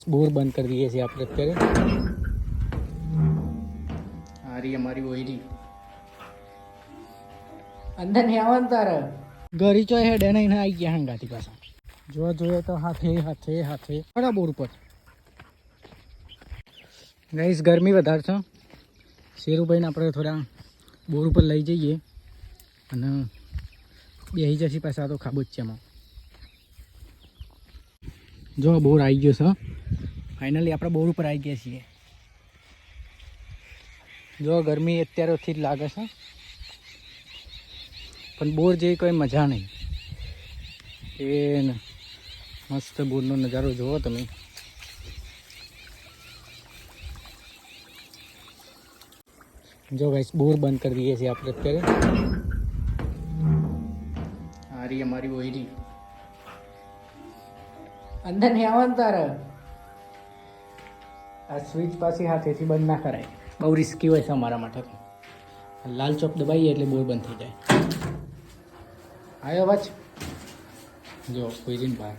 bore बंद कर दिए છીએ આપણે અત્યારે આ રહી અમારી ઓયરી અંદર નહીં આવવાનું તારે ગરી ચો હેડે નહીં આવી ગયા હંગાથી પાછા જો જોઈએ તો હાથે હાથે હાથે થોડા બોર ઉપર ગાઈસ ગરમી વધારે છે શેરુભાઈને આપણે થોડા બોર ઉપર લઈ જઈએ અને બેસી જશે પાછા તો ખાબોચિયામાં જો બોર આવી ગયો છે ફાઇનલી આપણે બોર ઉપર આવી ગયા છીએ જો ગરમી અત્યારેથી જ લાગે છે પણ બોર જેવી કોઈ મજા નહીં એ મસ્ત બોરનો નજારો જુઓ તમે જો ગાઈસ બોર બંધ કરી દઈએ છીએ આપણે અત્યારે આ રહી અમારી ઓયરી અંદર નહીં આવવાનું તારે આ સ્વિચ પાછી હાથેથી બંધ ના કરાય બહુ રિસ્કી હોય છે અમારા માટે તો લાલ ચોપ દબાઈએ એટલે બોર બંધ થઈ જાય આવ્યો અવાજ જો ઓયરીની બહાર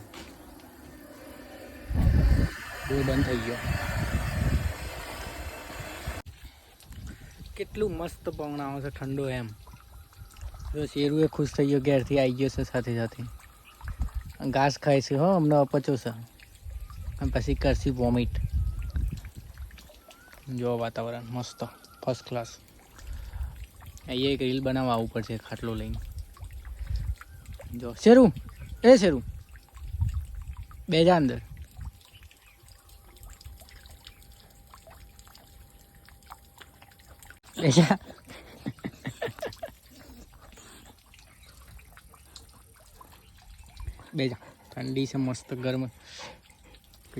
બોર બંધ થઈ ગયો કેટલું મસ્ત પવન આવે છે ઠંડો એમ જો શેરુ એ ખુશ થઈ ગયો ઘેરથી આવી ગયો છે સાથે સાથે ઘાસ ખાય છે હો અમને અપચો છે અને પછી કરશે વોમિટ જો વાતાવરણ મસ્ત ફર્સ્ટ ક્લાસ અહીંયા એક રીલ બનાવવા આવવું પડશે ખાટલો લઈને જો શેરુ એ શેરુ બે જા અંદર બેજા બેજા ઠંડી છે મસ્ત ગરમ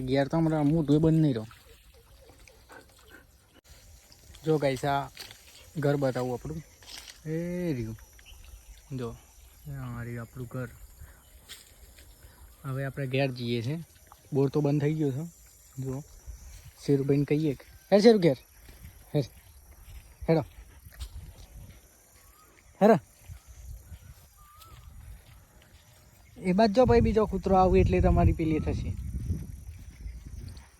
ગેર તો હમણાં મોટું બંધ નહીં રહો જો ગાઈસ આ ઘર બતાવું આપણું એ રહ્યું જો આ રહ્યું આપણું ઘર હવે આપણે ઘેર જઈએ છીએ બોર તો બંધ થઈ ગયો છે જો શેરુભાઈને કહીએ કે હે શેરુ ઘેર હે હેડો હેરો એ બાદ જો ભાઈ બીજો કૂતરો આવું એટલે તમારી પેલી થશે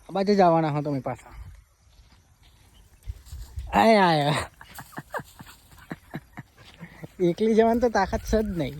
આ બાજુ જ આવવાના હો તમે પાછા આયા એકલી જવાની તો તાકાત છે જ નહીં